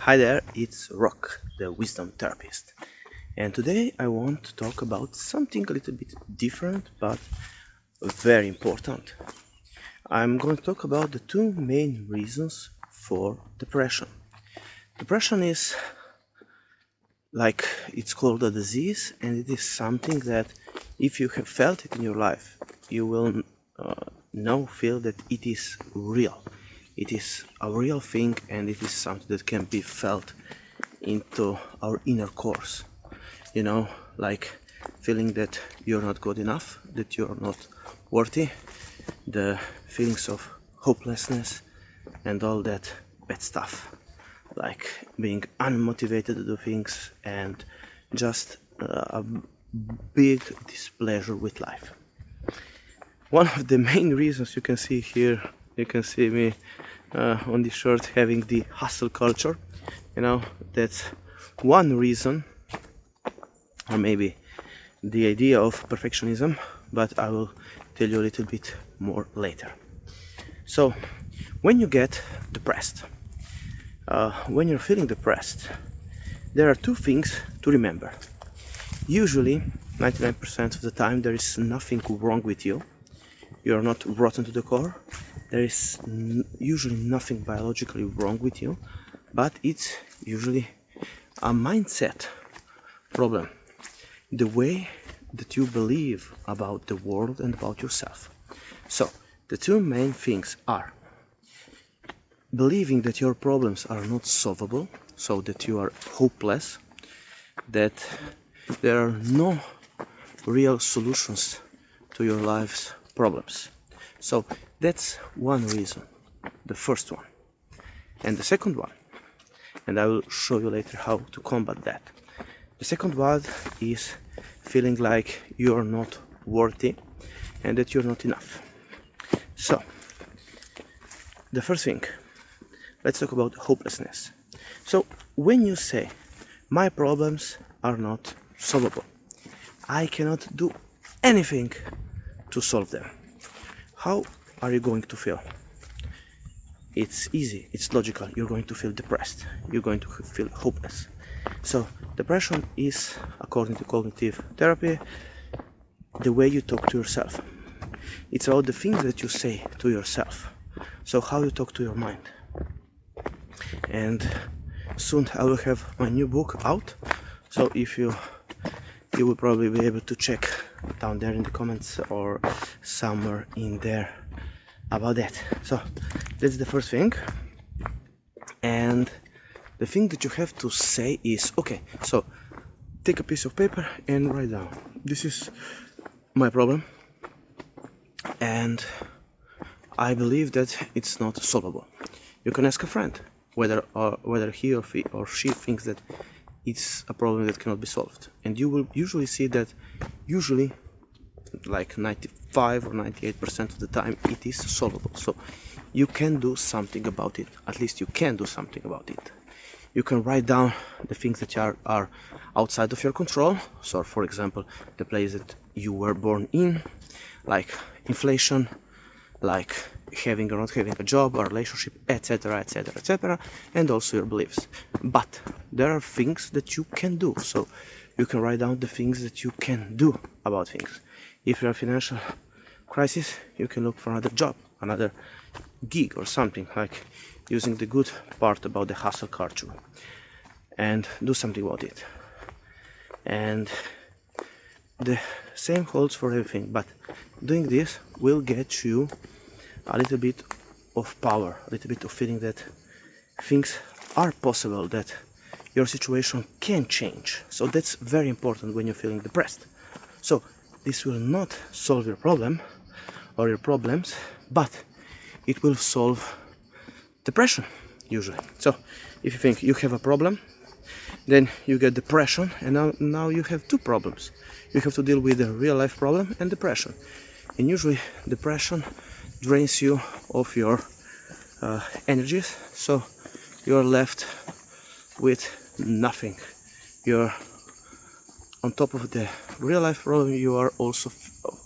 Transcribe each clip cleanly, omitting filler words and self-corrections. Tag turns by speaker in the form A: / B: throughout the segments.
A: Hi there, it's Rok, the wisdom therapist, and today I want to talk about something a little bit different but very important. I'm going to talk about the two main reasons for depression. Depression is like it's called a disease, and it is something that if you have felt it in your life, you will feel that it is real. It is a real thing, and it is something that can be felt into our inner cores. Like feeling that you're not good enough, that you're not worthy, the feelings of hopelessness and all that bad stuff, like being unmotivated to do things and just a big displeasure with life. One of the main reasons you can see here, you can see me on the shirt having the hustle culture. That's one reason, or maybe the idea of perfectionism, but I will tell you a little bit more later. So when you get depressed, when you're feeling depressed, there are two things to remember. Usually 99% of the time there is nothing wrong with you. You're not rotten to the core. There is usually nothing biologically wrong with you, but it's usually a mindset problem, the way that you believe about the world and about yourself. So the two main things are believing that your problems are not solvable, so that you are hopeless, that there are no real solutions to your life's problems. So that's one reason, the first one. And the second one, and I will show you later how to combat that. The second one is feeling like you're not worthy and that you're not enough. So the first thing, let's talk about hopelessness. So when you say my problems are not solvable, I cannot do anything to solve them, how are you going to feel? It's easy, it's logical. You're going to feel depressed, you're going to feel hopeless. So depression is, according to cognitive therapy, the way you talk to yourself. It's about the things that you say to yourself, so how you talk to your mind. And soon I will have my new book out, so if you will probably be able to check down there in the comments or somewhere in there about that. So that's the first thing. And the thing that you have to say is, okay, so take a piece of paper and write down, this is my problem and I believe that it's not solvable. You can ask a friend whether he or she thinks that it's a problem that cannot be solved, and you will usually see that usually like 95 or 98% of the time it is solvable. So you can do something about it. At least you can do something about it. You can write down the things that are outside of your control. So for example, the place that you were born in, like inflation, like having or not having a job or relationship, etc, etc, etc, and also your beliefs. But there are things that you can do, so you can write down the things that you can do about things. If you're in a financial crisis, you can look for another job, another gig or something, like using the good part about the hustle culture and do something about it. And the same holds for everything, but doing this will get you a little bit of power, a little bit of feeling that things are possible, that your situation can change. So that's very important when you're feeling depressed. So this will not solve your problem or your problems, but it will solve depression usually. So if you think you have a problem, then you get depression, and now you have two problems. You have to deal with a real life problem and depression. And usually depression drains you of your energies, so you're left with nothing. You're on top of the real life problem, you are also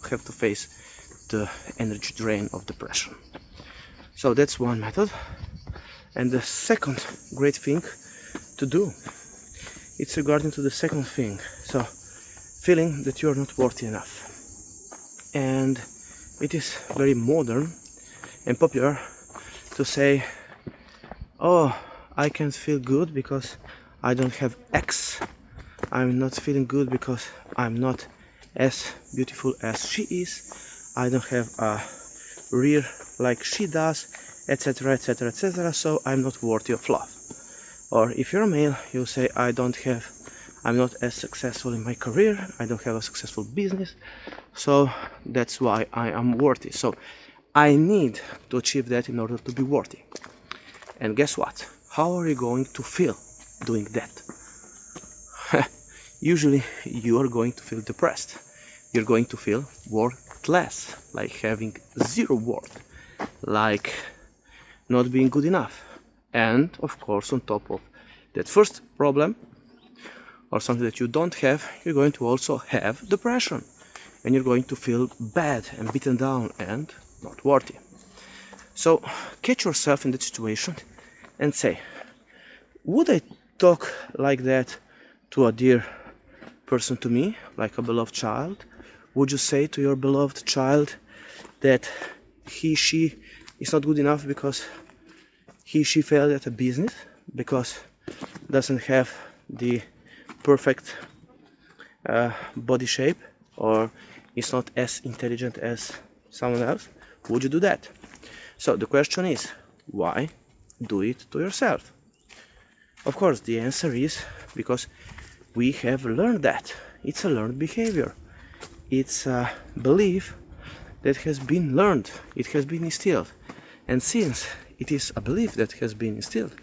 A: have to face the energy drain of depression. So that's one method. And the second great thing to do. It's regarding to the second thing. So, feeling that you are not worthy enough. And it is very modern and popular to say, oh, I can't feel good because I don't have X. I'm not feeling good because I'm not as beautiful as she is. I don't have a rear like she does, etc, etc, etc, so I'm not worthy of love. Or if you're a male, you say, I'm not as successful in my career, I don't have a successful business, so that's why I am worthy. So I need to achieve that in order to be worthy. And guess what? How are you going to feel doing that? Usually you are going to feel depressed. You're going to feel worthless, like having zero worth, like not being good enough. And of course, on top of that first problem or something that you don't have, you're going to also have depression, and you're going to feel bad and beaten down and not worthy. So catch yourself in that situation and say, would I talk like that to a dear person to me, like a beloved child? Would you say to your beloved child that she is not good enough because she failed at a business, because doesn't have the perfect body shape, or is not as intelligent as someone else? Would you do that? So the question is, why do it to yourself? Of course, the answer is because we have learned that. It's a learned behavior. It's a belief that has been learned. It has been instilled. And since it is a belief that has been instilled,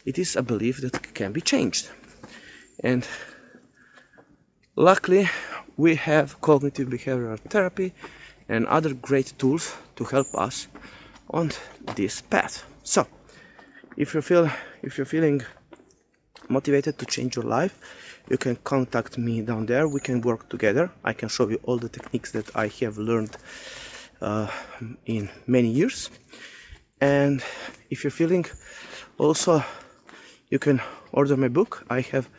A: it is a belief that can be changed. And luckily, we have cognitive behavioral therapy and other great tools to help us on this path. So, if you're feeling motivated to change your life, you can contact me down there. We can work together. I can show you all the techniques that I have learned in many years. And if you're feeling also, you can order my book. I have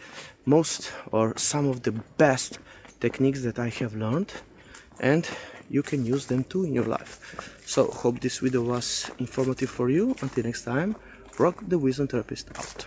A: most or some of the best techniques that I have learned, and you can use them too in your life. So hope this video was informative for you. Until next time, Rok the Wisdom Therapist out.